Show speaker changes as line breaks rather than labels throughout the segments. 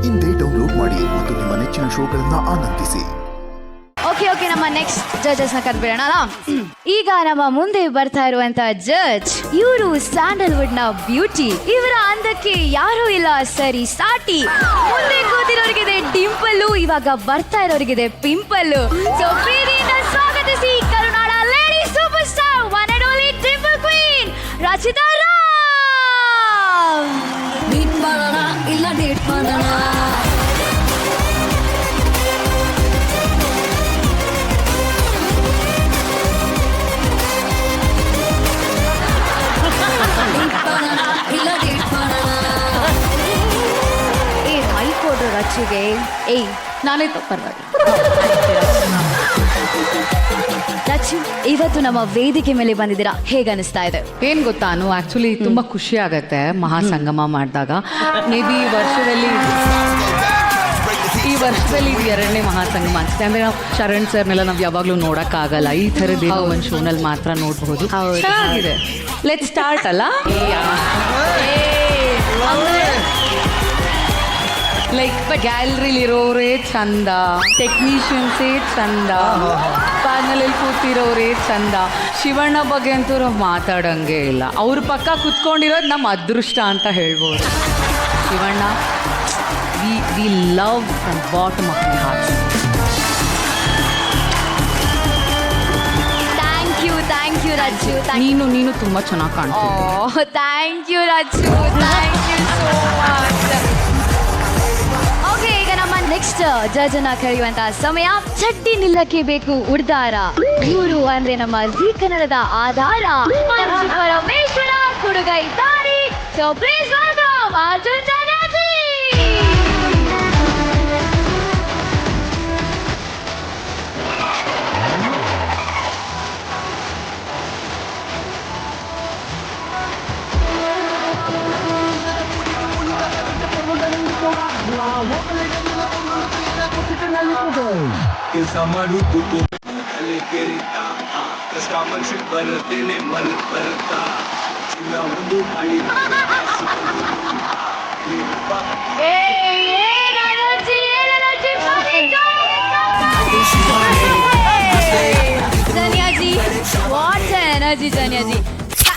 ಇಂದೇ ಡೌನ್ಲೋಡ್ ಮಾಡಿ ಮತ್ತು ನಿಮ್ಮ ನೆಚ್ಚಿನ ಶೋಗಳನ್ನ ಆನಂದಿಸಿ.
ಓಕೆ ನಮ್ಮ ನೆಕ್ಸ್ಟ್ ಜಡ್ಜಸ್ ನ ಕರ್ಬಿಡೋಣ. ಈಗ ನಮ್ಮ ಮುಂದೆ ಬರ್ತಾ ಇರುವಂತ ಜಡ್ಜ್, ಇವರು ಸ್ಯಾಂಡಲ್ವುಡ್ ನ ಬ್ಯೂಟಿ. ಇವರ ಅಂದಕ್ಕೆ ಯಾರು ಇಲ್ಲ ಸರಿ ಸಾಟಿ. ಮುಂದೆ ಕೂತಿರೋರಿಗಿದೆ ಡಿಂಪಲ್ಲು, ಇವಾಗ ಬರ್ತಾ ಇರೋರಿಗಿದೆ ಪಿಂಪಲ್ಲು. ಸೊ ಪ್ರೀತಿಯಿಂದ ಸ್ವಾಗತಿಸಿ ಕರುನಾಡ lady super star one and only dimple queen Rachita Ram.
Date ಮಾಡೋಣ ಇಲ್ಲ ಡೇಟ್ ಮಾಡೋಣ.
ರಚಿಗೆ
ನಾನೇ ಪರವಾಗಿ.
ರಚಿ, ಇವತ್ತು ನಮ್ಮ ವೇದಿಕೆ ಮೇಲೆ ಬಂದಿದ್ದೀರಾ, ಹೇಗೆ ಅನಿಸ್ತಾ ಇದೆ?
ಏನ್ ಗೊತ್ತಾ, ಆಕ್ಚುಲಿ ತುಂಬಾ ಖುಷಿ ಆಗತ್ತೆ ಮಹಾಸಂಗಮ ಮಾಡಿದಾಗ. ಮೇ ಬಿ ಈ ವರ್ಷದಲ್ಲಿ ಇದು 2ನೇ ಮಹಾಸಂಗಮ ಅನ್ಸುತ್ತೆ. ಅಂದ್ರೆ ನಾವು ಶರಣ್ ಸರ್ನೆಲ್ಲ ನಾವು ಯಾವಾಗ್ಲೂ ನೋಡಕ್ಕಾಗಲ್ಲ, ಈ ಥರದ್ದು ಒಂದು ಶೋನಲ್ಲಿ ಮಾತ್ರ ನೋಡ್ಬಹುದು. ಚೆನ್ನಾಗಿದೆ. ಲೆಟ್ ಸ್ಟಾರ್ಟ್ ಅಲ್ಲ. ಲೈಕ್ ಗ್ಯಾಲರಿಲಿರೋರೇ ಚಂದ, ಟೆಕ್ನಿಷಿಯನ್ಸೇ ಚಂದ, ಪ್ಯಾನಲಲ್ಲಿ ಕೂತಿರೋರೇ ಚಂದ. ಶಿವಣ್ಣ ಬಗ್ಗೆ ಅಂತೂ ನಾವು ಮಾತಾಡಂಗೆ ಇಲ್ಲ. ಅವ್ರ ಪಕ್ಕ ಕುತ್ಕೊಂಡಿರೋದು ನಮ್ಮ ಅದೃಷ್ಟ ಅಂತ ಹೇಳ್ಬೋದು. Shivanna, we love from bottom of my heart.
Thank you Rachu.
ನೀನು ತುಂಬಾ ಚೆನ್ನಾಗಿ ಕಾಣ್ತೀವಿ.
Thank you Rachu, thank you so much. Okay, ಈಗ ನಮ್ಮ ನೆಕ್ಸ್ಟ್ ಜಡ್ಜ್ ಅನ್ನ ಕರೆಯುವಂತಹ ಸಮಯ. ಚಡ್ಡಿ ನಿಲ್ಲಕ್ಕೆ ಬೇಕು ಉಡ್ದಾರ, ಇವರು ಅಂದ್ರೆ ನಮ್ಮ ಜೀ ಕನ್ನಡದ ಆಧಾರ, ಪರಮೇಶ್ವರ ಹುಡುಗೈ ದಾರಿ. So please welcome Arjun Janaki.
ಕೆಲಸ ಮಾಡುವುದು ತಲೆ ಕೆರಿತಾ ಕಷ್ಟ ಮನುಷ್ಯ ಬರುತ್ತೇನೆ ಮಲ್ ಬರುತ್ತಾ ಚಿನ್ನ ಒಂದು ಮಾಡಿ
Janya ji, what energy Janya ji.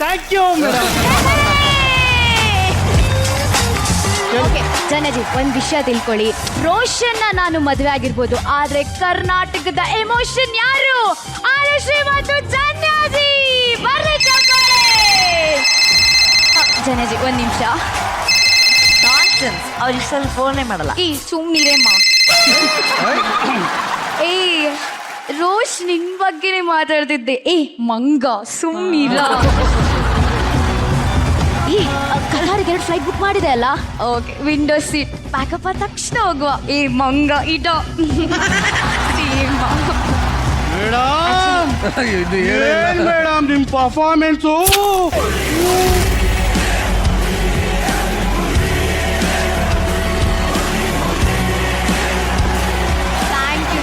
Thank you madam.
Okay Janya ji, ಒಂದು ವಿಷಯ ತಿಳ್ಕೊಳ್ಳಿ. ರೋಷನ್ನ ನಾನು ಮದುವೆ ಆಗಿರ್ಬೋದು, ಆದ್ರೆ ಕರ್ನಾಟಕದ ಎಮೋಷನ್ ಯಾರು? ಆರುಶ್ರೀ ಮತ್ತು ಜನಿಯಾಜಿ. ಬರ್ಲಿ ಚಪ್ಪಾಳೆ. ಜನಿಯಾಜಿ, ಒಂದು ನಿಮಿಷ.
ಅವ್ರು ಇಷ್ಟೊಂದು ಫೋನೇ ಮಾಡಲ್ಲ.
ಈ ಸುಮ್ಮನಿರೇಮ್ಮ. ಏ ರೋಷ್, ನಿನ್ ಬಗ್ಗೆನೇ ಮಾತಾಡ್ತಿದ್ದೆ. ಮಂಗ ಸುಮ್ಮನಿರ. ಕರ್ನಾಟಕ 2 ಫ್ಲೈಟ್ ಬುಕ್ ಮಾಡಿದೆ ಅಲ್ಲ? ಓಕೆ, ವಿಂಡೋ ಸೀಟ್ ಪ್ಯಾಕಪ್ ಆದ ತಕ್ಷಣ ಹೋಗುವ. ಮಂಗ ಇಟ.
ಮೇಡಮ್, ನಿಮ್ ಪರ್ಫಾರ್ಮೆನ್ಸು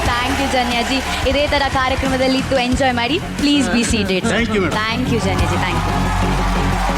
ಥ್ಯಾಂಕ್ ಯು ಜನ್ಯಾಜಿ. ಇದೇ ತರ ಕಾರ್ಯಕ್ರಮದಲ್ಲಿ ಇತ್ತು ಎಂಜಾಯ್ ಮಾಡಿ. Please be seated.
Thank you
Janya ji, thank you.